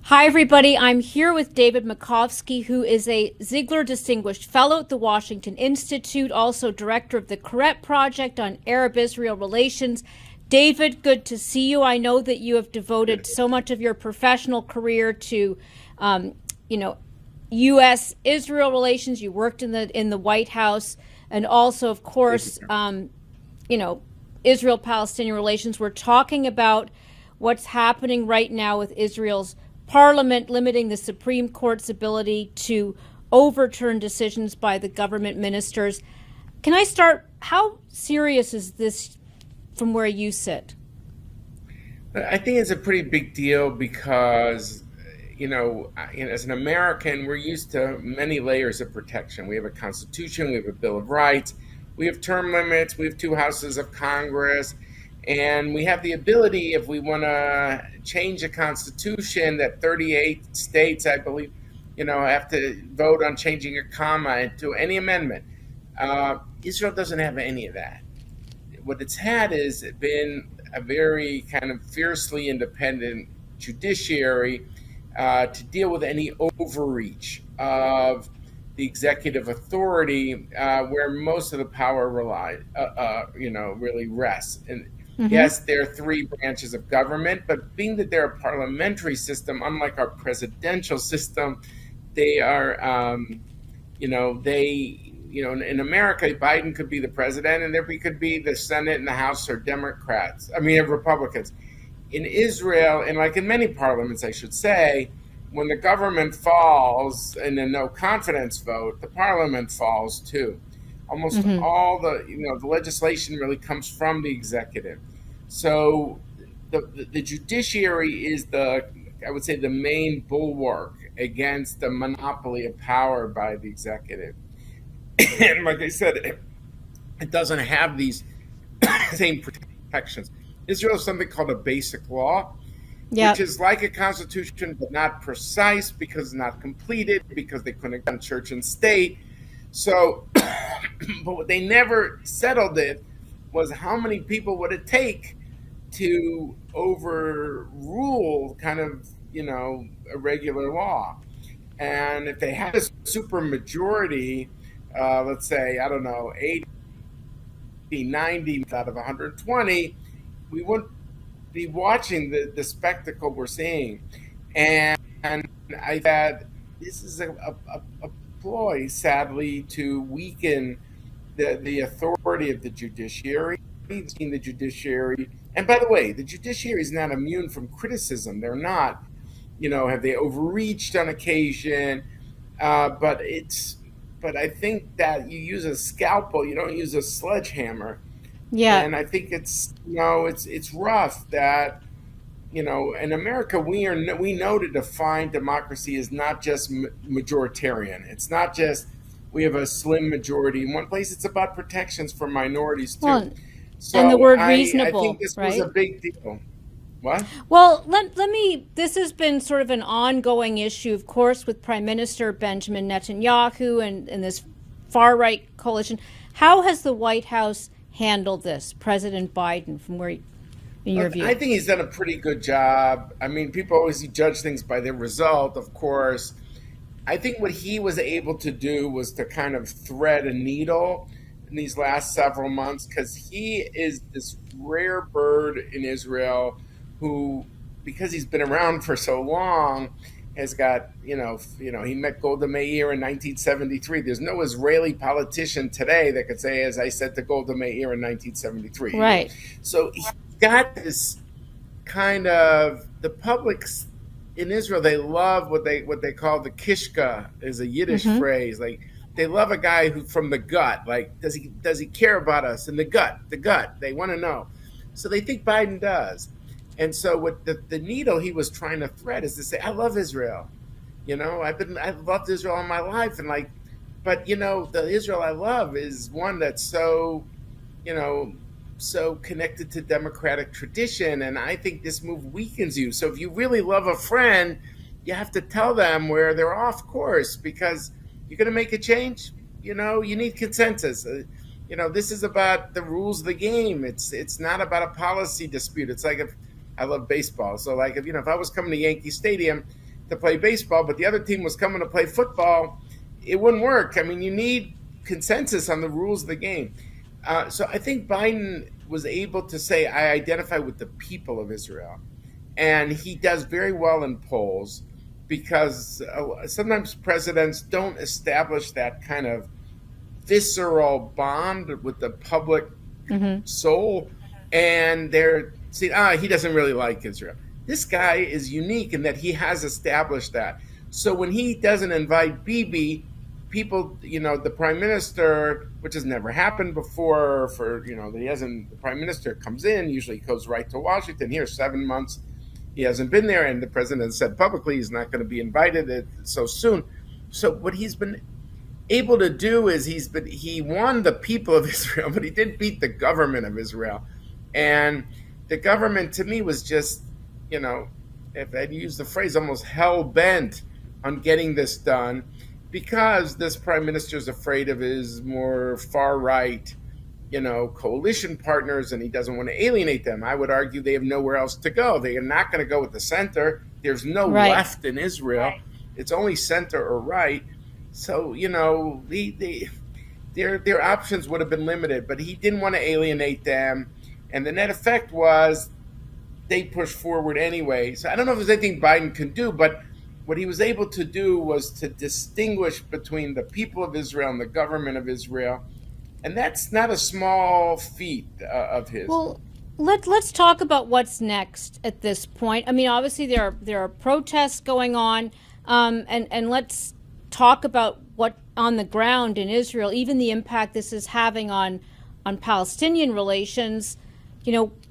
Hi, everybody. I'm here with David Makovsky, who is a Ziegler Distinguished Fellow at the Washington Institute, also director of the Correct Project on Arab-Israel relations. David, good to see you. I know that you have devoted so much of your professional career to, U.S.-Israel relations. You worked in the White House, and also, of course, Israel-Palestinian relations. We're talking about what's happening right now with Israel's Parliament limiting the Supreme Court's ability to overturn decisions by the government ministers. Can I start? How serious is this from where you sit? I think it's a pretty big deal because, as an American, we're used to many layers of protection. We have a Constitution, we have a Bill of Rights, we have term limits, we have two houses of Congress, and we have the ability, if we want to change a Constitution, that 38 states, I believe, have to vote on changing a comma into any amendment. Israel doesn't have any of that. What it's had is been a very kind of fiercely independent judiciary to deal with any overreach of the executive authority, where most of the power really rests. And yes, there are three branches of government, but being that they're a parliamentary system, unlike our presidential system, they are, in America, Biden could be the president, and there could be the Senate and the House are Republicans. In Israel, and like in many parliaments, I should say, when the government falls in a no confidence vote, the parliament falls too. Almost all the legislation really comes from the executive. So the judiciary is I would say, the main bulwark against the monopoly of power by the executive. And like I said, it doesn't have these same protections. Israel has something called a basic law, which is like a constitution, but not precise because it's not completed, because they couldn't have done church and state. So, but what they never settled it was how many people would it take to overrule kind of, a regular law. And if they had a super majority, let's say, I don't know, 80, 90 out of 120, we wouldn't be watching the spectacle we're seeing. And I thought this is a ploy, sadly, to weaken the authority of the judiciary. The judiciary, and by the way, the judiciary is not immune from criticism. They're not, have they overreached on occasion? But I think that you use a scalpel, you don't use a sledgehammer. Yeah. And I think it's rough that, in America we know to define democracy is not just majoritarian. It's not just we have a slim majority in one place. It's about protections for minorities too. Well, and the So word I think reasonable, this was a right? big deal. What? Well, let me, this has been sort of an ongoing issue, of course, with Prime Minister Benjamin Netanyahu and this far-right coalition. How has the White House handled this, President Biden, from where, in your view? I think he's done a pretty good job. I mean, people always judge things by their result, of course. I think what he was able to do was to kind of thread a needle in these last several months, because he is this rare bird in Israel who, because he's been around for so long, has got, he met Golda Meir in 1973. There's no Israeli politician today that could say, as I said to Golda Meir in 1973. Right. So he's got this kind of, the publics in Israel, they love what they call the kishka, is a Yiddish phrase. Like, they love a guy who from the gut. Like, does he care about us in the gut? The gut. They want to know. So they think Biden does. And so what the needle he was trying to thread is to say, I love Israel. I've loved Israel all my life, but the Israel I love is one that's so, so connected to democratic tradition, and I think this move weakens you. So if you really love a friend, you have to tell them where they're off course, because you're going to make a change. You need consensus. This is about the rules of the game. It's not about a policy dispute. It's like, if I love baseball, so like if I was coming to Yankee Stadium, to play baseball, but the other team was coming to play football, it wouldn't work. I mean, you need consensus on the rules of the game. So I think Biden was able to say, I identify with the people of Israel. And he does very well in polls because sometimes presidents don't establish that kind of visceral bond with the public soul. And they're saying, he doesn't really like Israel. This guy is unique in that he has established that. So when he doesn't invite Bibi, people, the prime minister, which has never happened before, the prime minister comes in, usually goes right to Washington. Here, 7 months, he hasn't been there, and the president said publicly he's not going to be invited so soon. So what he's been able to do is he won the people of Israel, but he did beat the government of Israel. And the government, to me, was just, if I'd use the phrase, almost hell-bent on getting this done, because this prime minister is afraid of his more far-right, coalition partners, and he doesn't want to alienate them. I would argue they have nowhere else to go. They are not going to go with the center. There's no left in Israel. Right. It's only center or right. So, their options would have been limited, but he didn't want to alienate them. And the net effect was they pushed forward anyway. So I don't know if there's anything Biden can do, but what he was able to do was to distinguish between the people of Israel and the government of Israel. And that's not a small feat of his. Well, let's talk about what's next at this point. I mean, obviously there are protests going on, and let's talk about what on the ground in Israel, even the impact this is having on Palestinian relations.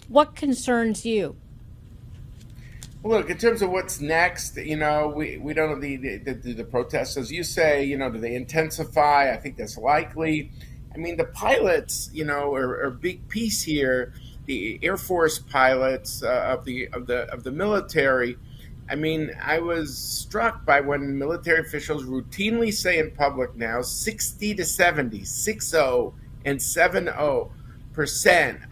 What concerns you? Well, look, in terms of what's next, we don't know the protests, as you say, do they intensify? I think that's likely. I mean, the pilots, are a big piece here. The Air Force pilots of the military. I mean, I was struck by when military officials routinely say in public now 60 to 70, 60 and 70%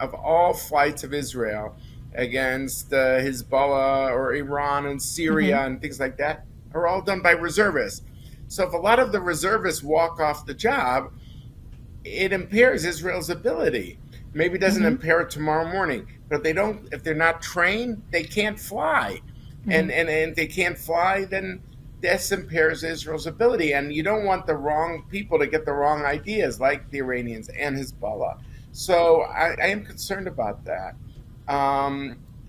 of all flights of Israel against Hezbollah or Iran and Syria and things like that are all done by reservists. So if a lot of the reservists walk off the job, it impairs Israel's ability. Maybe it doesn't impair it tomorrow morning, but if they're not trained, they can't fly. And they can't fly, then this impairs Israel's ability. And you don't want the wrong people to get the wrong ideas, like the Iranians and Hezbollah. So I am concerned about that.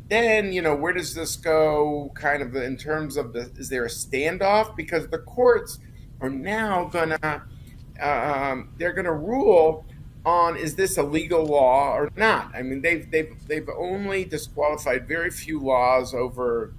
Then, where does this go kind of in terms of is there a standoff? Because the courts are now they're gonna rule on, is this a legal law or not? I mean, they've only disqualified very few laws over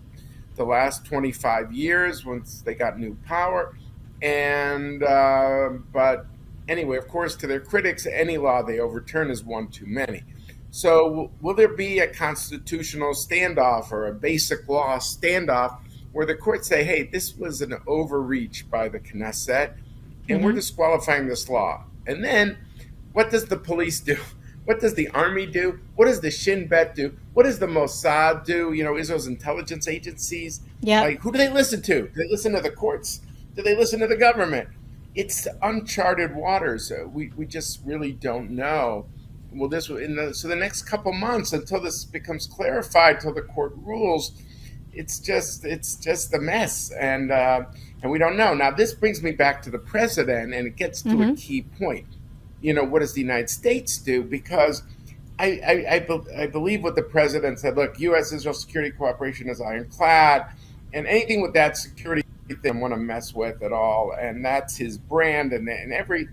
the last 25 years once they got new power. And, but anyway, of course, to their critics, any law they overturn is one too many. So will there be a constitutional standoff or a basic law standoff where the courts say, hey, this was an overreach by the Knesset, and we're disqualifying this law? And then what does the police do? What does the army do? What does the Shin Bet do? What does the Mossad do? Israel's intelligence agencies. Yeah. Like, who do they listen to? Do they listen to the courts? Do they listen to the government? It's uncharted waters. We just really don't know. Well, so the next couple months until this becomes clarified, till the court rules, it's just a mess, and we don't know. Now, this brings me back to the president, and it gets to a key point. What does the United States do? Because I believe what the president said. Look, U.S.-Israel security cooperation is ironclad, and anything with that security thing I want to mess with at all, and that's his brand. And every,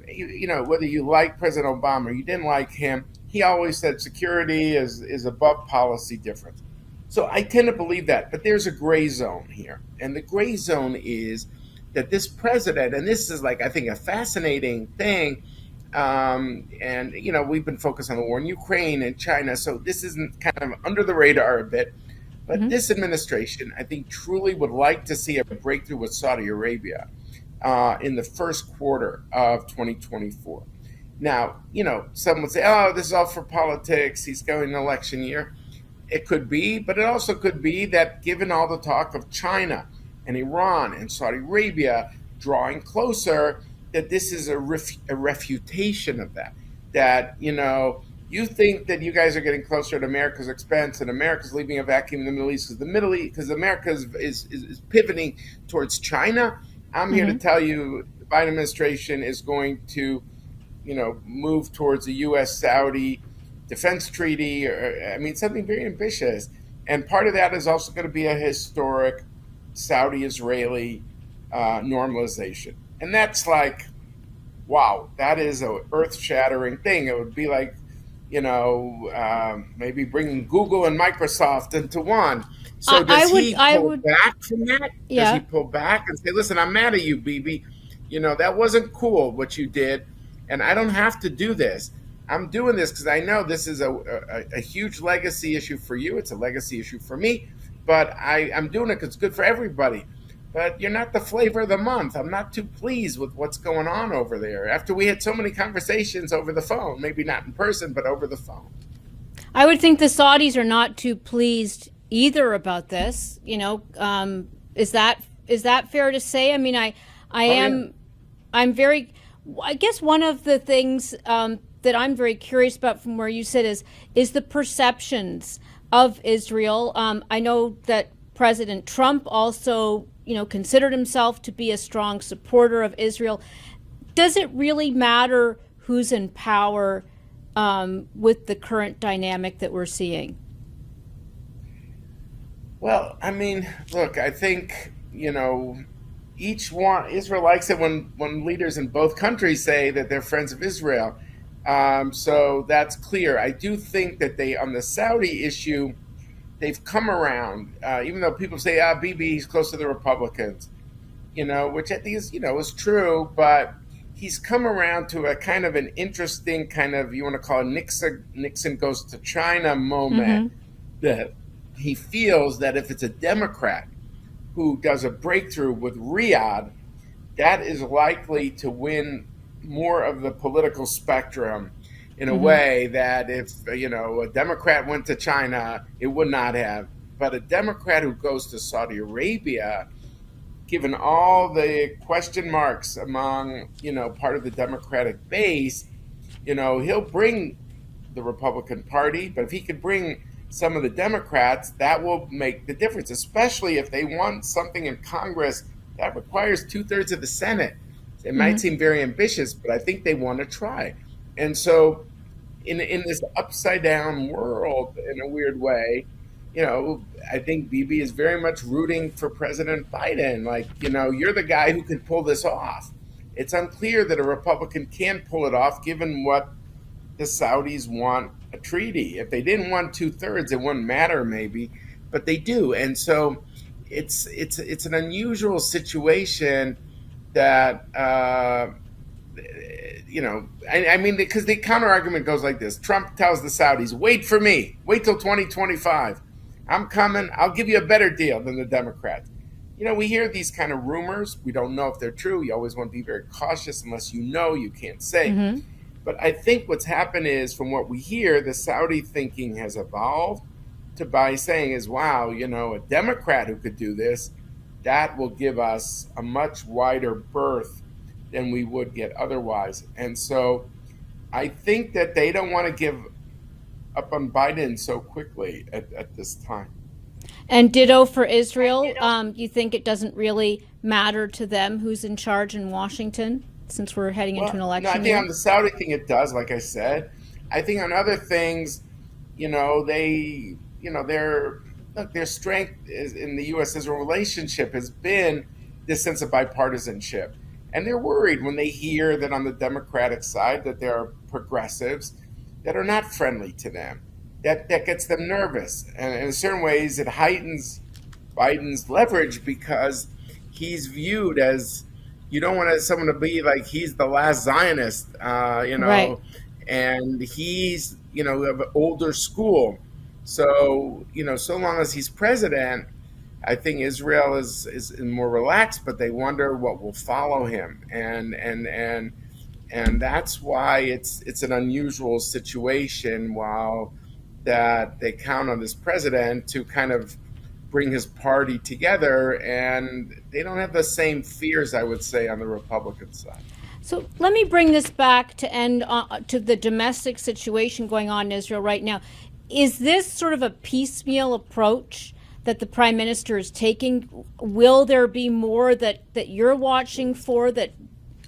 whether you like President Obama or you didn't like him, he always said security is above policy difference. So I tend to believe that, but there's a gray zone here, and the gray zone is that this president, and this is I think a fascinating thing. And we've been focused on the war in Ukraine and China, so this isn't kind of under the radar a bit. But this administration, I think, truly would like to see a breakthrough with Saudi Arabia in the first quarter of 2024. Now, some would say, oh, this is all for politics. He's going an election year. It could be, but it also could be that given all the talk of China and Iran and Saudi Arabia drawing closer, that this is a refutation of that. That, you think that you guys are getting closer at America's expense, and America's leaving a vacuum in the Middle East because America is pivoting towards China. I'm here to Mm-hmm. tell you the Biden administration is going to, move towards a U.S. Saudi defense treaty, or I mean, something very ambitious. And part of that is also going to be a historic Saudi Israeli normalization. And that's like, wow, that is a earth shattering thing. It would be like, maybe bringing Google and Microsoft into one. So I does would, he I pull would, back from that? Does he yeah. pull back and say, listen, I'm mad at you, BB. That wasn't cool what you did, and I don't have to do this. I'm doing this because I know this is a huge legacy issue for you. It's a legacy issue for me, but I'm doing it because it's good for everybody. But you're not the flavor of the month. I'm not too pleased with what's going on over there after we had so many conversations over the phone, maybe not in person, but over the phone. I would think the Saudis are not too pleased either about this. Is that fair to say? I mean, I Oh, yeah. am I'm very. I guess one of the things that I'm very curious about from where you sit is the perceptions of Israel. I know that President Trump also, considered himself to be a strong supporter of Israel. Does it really matter who's in power with the current dynamic that we're seeing? Well, I mean, look, I think, each one, Israel likes it when leaders in both countries say that they're friends of Israel. So that's clear. I do think that on the Saudi issue, they've come around, even though people say, Bibi, he's close to the Republicans, which I think is true, but he's come around to a kind of an interesting kind of, you want to call it Nixon goes to China moment, Mm-hmm. that he feels that if it's a Democrat who does a breakthrough with Riyadh, that is likely to win more of the political spectrum in a Mm-hmm. way that if, a Democrat went to China, it would not have. But a Democrat who goes to Saudi Arabia, given all the question marks among, part of the Democratic base, he'll bring the Republican Party, but if he could bring some of the Democrats, that will make the difference, especially if they want something in Congress that requires 2/3 of the Senate. It might Mm-hmm. seem very ambitious, but I think they want to try. And so, in this upside down world, in a weird way, I think Bibi is very much rooting for President Biden. Like, you're the guy who can pull this off. It's unclear that a Republican can pull it off, given what the Saudis want a treaty. If they didn't want 2/3, it wouldn't matter maybe, but they do. And so it's an unusual situation that I mean, because the counter argument goes like this: Trump tells the Saudis, "Wait for me, wait till 2025. I'm coming. I'll give you a better deal than the Democrats." We hear these kind of rumors. We don't know if they're true. You always want to be very cautious. Unless you can't say. Mm-hmm. But I think what's happened is, from what we hear, the Saudi thinking has evolved to by saying is, wow, a Democrat who could do this, that will give us a much wider berth than we would get otherwise. And so I think that they don't want to give up on Biden so quickly at this time. And ditto for Israel. You think it doesn't really matter to them who's in charge in Washington since we're heading into an Well, no, I election think year? on the Saudi thing it does, like I said. I think on other things, they, their strength is in the U.S. Israel relationship has been this sense of bipartisanship, and they're worried when they hear that on the Democratic side that there are progressives that are not friendly to them. That gets them nervous, and in certain ways, it heightens Biden's leverage because he's viewed as, you don't want someone to be like he's the last Zionist, Right. and he's of older school. So so long as he's president, I think Israel is more relaxed, but they wonder what will follow him, and that's why it's an unusual situation. While that they count on this president to kind of bring his party together, and they don't have the same fears, I would say, on the Republican side. So let me bring this back to end to the domestic situation going on in Israel right now. Is this sort of a piecemeal approach that the prime minister is taking? Will there be more that you're watching for, that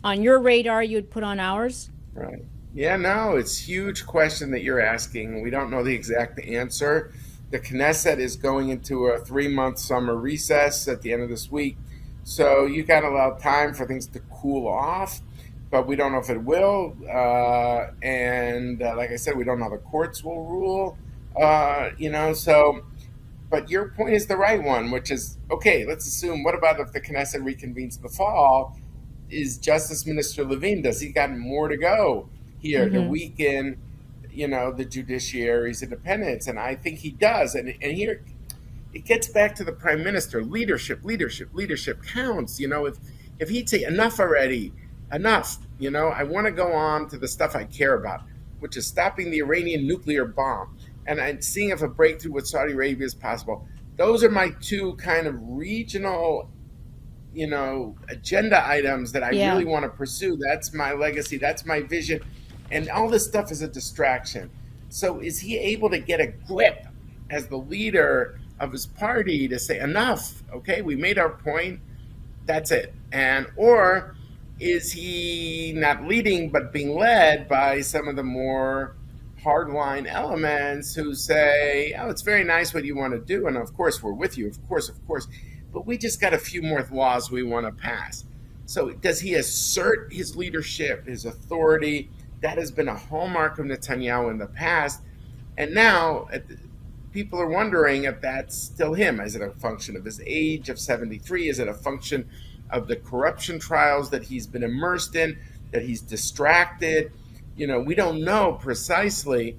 on your radar you would put on ours? Right. Yeah, no, it's a huge question that you're asking. We don't know the exact answer. The Knesset is going into a 3-month summer recess at the end of this week. So you got to allow time for things to cool off, but we don't know if it will. And like I said, we don't know how the courts will rule. So, but your point is the right one, which is, okay, let's assume, what about if the Knesset reconvenes in the fall? Is Justice Minister Levine, does he got more to go here to weaken, the judiciary's independence? And I think he does. And here it gets back to the prime minister. Leadership counts. If he'd say enough already, enough, I want to go on to the stuff I care about, which is stopping the Iranian nuclear bomb and seeing if a breakthrough with Saudi Arabia is possible. Those are my two kind of regional agenda items that I really want to pursue. That's my legacy. That's my vision. And all this stuff is a distraction. So is he able to get a grip as the leader of his party to say, enough, okay, we made our point, that's it? Or is he not leading but being led by some of the more hardline elements who say, oh, it's very nice what you want to do, and of course we're with you, of course, but we just got a few more laws we want to pass. So does he assert his leadership, his authority? That has been a hallmark of Netanyahu in the past. And now people are wondering if that's still him. Is it a function of his age of 73? Is it a function of the corruption trials that he's been immersed in, that he's distracted? We don't know precisely,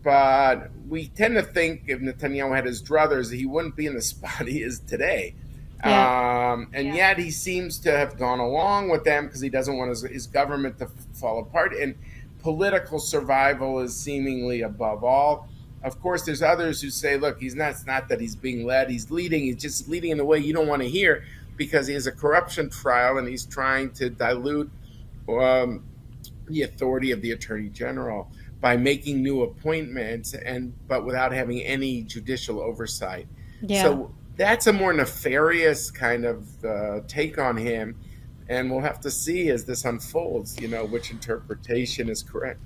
but we tend to think if Netanyahu had his druthers, he wouldn't be in the spot he is today. Yet he seems to have gone along with them because he doesn't want his government to fall apart. And political survival is seemingly above all. Of course, there's others who say, look, it's not that he's being led, he's leading. He's just leading in the way you don't want to hear because he has a corruption trial and he's trying to dilute the authority of the attorney general by making new appointments but without having any judicial oversight. Yeah. So that's a more nefarious kind of take on him. And we'll have to see as this unfolds, which interpretation is correct.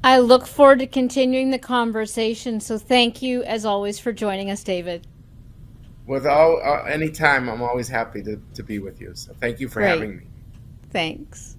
I look forward to continuing the conversation. So thank you, as always, for joining us, David. Anytime, I'm always happy to be with you. So thank you for having me. Thanks.